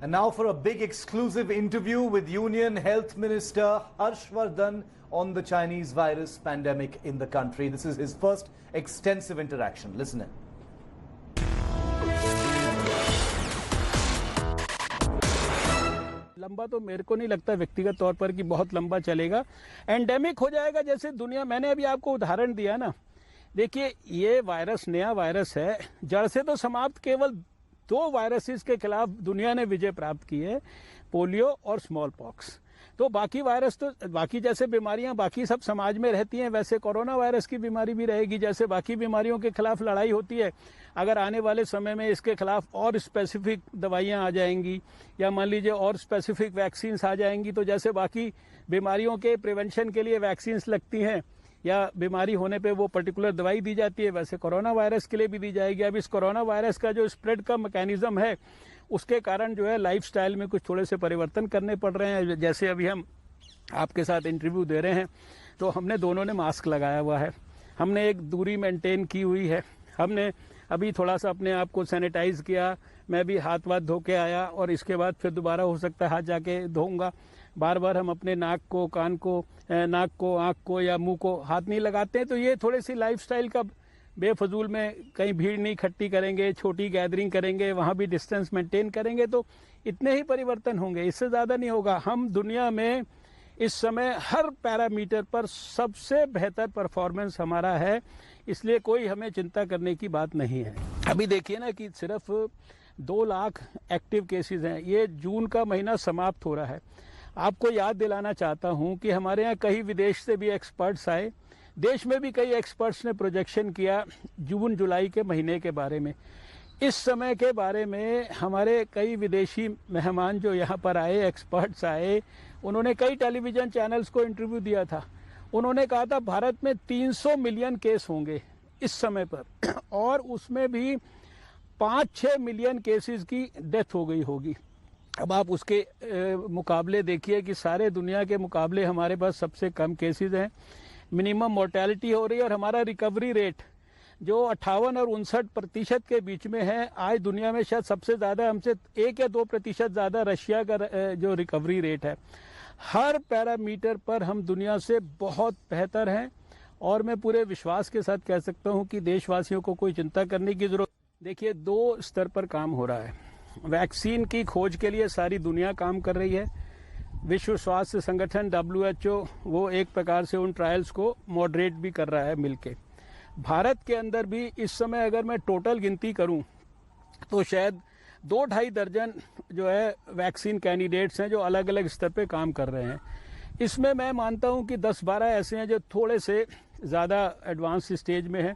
And now for a big exclusive interview with Union Health Minister Harshvardhan on the Chinese virus pandemic in the country. This is his first extensive interaction. Listen in. लंबा तो मेरे को नहीं लगता व्यक्तिगत तौर पर कि बहुत लंबा चलेगा। एंडेमिक हो जाएगा जैसे दुनिया, मैंने अभी आपको उदाहरण दिया ना। देखिए ये वायरस नया वायरस है, जड़ से तो समाप्त केवल 2 वायरसेस के खिलाफ दुनिया ने विजय प्राप्त की है, पोलियो और स्मॉल पॉक्स। तो बाकी वायरस तो बाकी जैसे बीमारियां बाकी सब समाज में रहती हैं, वैसे कोरोना वायरस की बीमारी भी रहेगी। जैसे बाकी बीमारियों के खिलाफ लड़ाई होती है, अगर आने वाले समय में इसके खिलाफ और स्पेसिफिक दवाइयां आ जाएंगी या मान लीजिए और स्पेसिफिक वैक्सीन्स आ जाएंगी, तो जैसे बाकी बीमारियों के प्रिवेंशन के लिए वैक्सीन्स लगती हैं या बीमारी होने पे वो पर्टिकुलर दवाई दी जाती है, वैसे कोरोना वायरस के लिए भी दी जाएगी। अब इस कोरोना वायरस का जो स्प्रेड का मैकेनिज्म है, उसके कारण जो है लाइफस्टाइल में कुछ थोड़े से परिवर्तन करने पड़ रहे हैं। जैसे अभी हम आपके साथ इंटरव्यू दे रहे हैं तो हमने दोनों ने मास्क लगाया हुआ है, हमने एक दूरी मेंटेन की हुई है, हमने अभी थोड़ा सा अपने आप को सैनिटाइज किया, मैं भी हाथ वाथ धो के आया और इसके बाद फिर दोबारा हो सकता है हाथ जाके धोऊंगा। बार बार हम अपने नाक को, कान को, नाक को, आँख को या मुंह को हाथ नहीं लगाते हैं। तो ये थोड़ी सी लाइफस्टाइल का बेफजूल में कहीं भीड़ नहीं इकट्ठी करेंगे, छोटी गैदरिंग करेंगे, वहाँ भी डिस्टेंस मेंटेन करेंगे, तो इतने ही परिवर्तन होंगे, इससे ज़्यादा नहीं होगा। हम दुनिया में इस समय हर पैरामीटर पर सबसे बेहतर परफॉर्मेंस हमारा है, इसलिए कोई हमें चिंता करने की बात नहीं है। अभी देखिए ना कि सिर्फ 2 लाख एक्टिव केसेस हैं, ये जून का महीना समाप्त हो रहा है। आपको याद दिलाना चाहता हूं कि हमारे यहाँ कई विदेश से भी एक्सपर्ट्स आए, देश में भी कई एक्सपर्ट्स ने प्रोजेक्शन किया जून जुलाई के महीने के बारे में। इस समय के बारे में हमारे कई विदेशी मेहमान जो यहाँ पर आए, एक्सपर्ट्स आए, उन्होंने कई टेलीविज़न चैनल्स को इंटरव्यू दिया था। उन्होंने कहा था भारत में 300 मिलियन केस होंगे इस समय पर और उसमें भी 5-6 मिलियन केसेस की डेथ हो गई होगी। अब आप उसके मुकाबले देखिए कि सारे दुनिया के मुकाबले हमारे पास सबसे कम केसेस हैं, मिनिमम मोर्टेलिटी हो रही है और हमारा रिकवरी रेट जो 58 और 59% के बीच में है। आज दुनिया में शायद सबसे ज़्यादा, हमसे 1 या 2% ज़्यादा रशिया का जो रिकवरी रेट है। हर पैरामीटर पर हम दुनिया से बहुत बेहतर हैं और मैं पूरे विश्वास के साथ कह सकता हूं कि देशवासियों को कोई चिंता करने की जरूरत। देखिए 2 स्तर पर काम हो रहा है। वैक्सीन की खोज के लिए सारी दुनिया काम कर रही है। विश्व स्वास्थ्य संगठन WHO वो एक प्रकार से उन ट्रायल्स को मॉडरेट भी कर रहा है मिलके। भारत के अंदर भी इस समय अगर मैं टोटल गिनती करूं तो शायद 2-2.5 दर्जन जो है वैक्सीन कैंडिडेट्स हैं जो अलग अलग स्तर पे काम कर रहे हैं। इसमें मैं मानता हूं कि 10-12 ऐसे हैं जो थोड़े से ज़्यादा एडवांस स्टेज में हैं,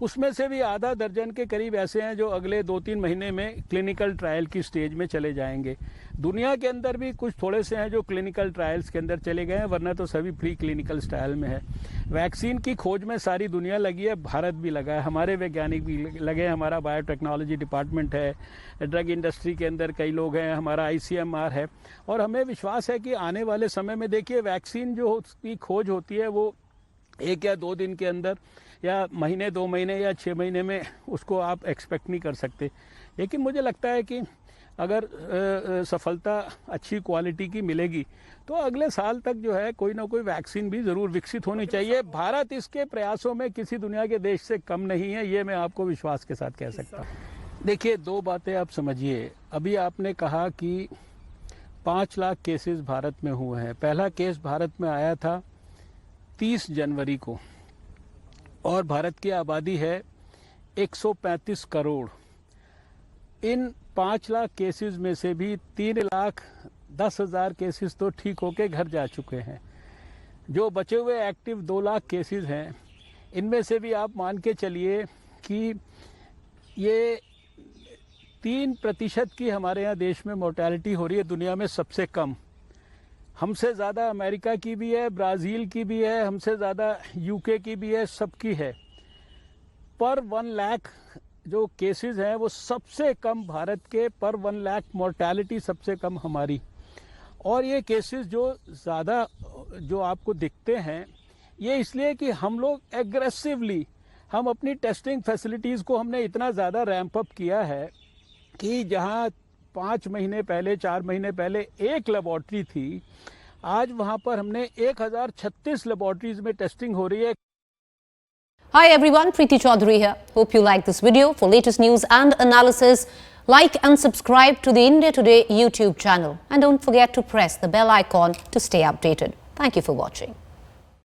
उसमें से भी आधा दर्जन के करीब ऐसे हैं जो अगले 2-3 महीने में क्लिनिकल ट्रायल की स्टेज में चले जाएंगे। दुनिया के अंदर भी कुछ थोड़े से हैं जो क्लिनिकल ट्रायल्स के अंदर चले गए हैं, वरना तो सभी प्री क्लिनिकल ट्रायल में है। वैक्सीन की खोज में सारी दुनिया लगी है, भारत भी लगा है, हमारे वैज्ञानिक भी लगे हैं, हमारा बायोटेक्नोलॉजी डिपार्टमेंट है, ड्रग इंडस्ट्री के अंदर कई लोग हैं, हमारा ICMR है और हमें विश्वास है कि आने वाले समय में देखिए वैक्सीन जो की खोज होती है वो 1 या 2 दिन के अंदर या महीने, 2 महीने या 6 महीने में उसको आप एक्सपेक्ट नहीं कर सकते। लेकिन मुझे लगता है कि अगर सफलता अच्छी क्वालिटी की मिलेगी तो अगले साल तक जो है कोई ना कोई वैक्सीन भी ज़रूर विकसित होनी चाहिए। भारत इसके प्रयासों में किसी दुनिया के देश से कम नहीं है, ये मैं आपको विश्वास के साथ कह सकता हूँ। देखिए 2 बातें आप समझिए। अभी आपने कहा कि 5 लाख केसेस भारत में हुए हैं। पहला केस भारत में आया था 30 जनवरी को और भारत की आबादी है 135 करोड़। इन 5 लाख केसेस में से भी 3,10,000 केसेस तो ठीक होके घर जा चुके हैं। जो बचे हुए एक्टिव 2 लाख केसेस हैं, इनमें से भी आप मान के चलिए कि ये 3% की हमारे यहाँ देश में मोर्टेलिटी हो रही है, दुनिया में सबसे कम। हमसे ज़्यादा अमेरिका की भी है, ब्राज़ील की भी है, हमसे ज़्यादा UK की भी है, सबकी है। पर 1 लाख जो केसेस हैं वो सबसे कम भारत के, पर 1 लाख मोर्टेलिटी सबसे कम हमारी। और ये केसेस जो ज़्यादा जो आपको दिखते हैं ये इसलिए कि हम लोग एग्रेसिवली हम अपनी टेस्टिंग फैसिलिटीज़ को हमने इतना ज़्यादा रैंप अप किया है कि जहाँ 5 महीने पहले 4 महीने पहले एक लेबॉर्ट्री थी, आज वहां पर हमने 1036 लेबॉर्ट्रीज में टेस्टिंग हो रही है। Hi everyone, Preeti Chaudhary here. Hope you like this video. For latest news and analysis, like and subscribe to the India Today YouTube channel. And don't forget to press the bell icon to stay updated. Thank you for watching.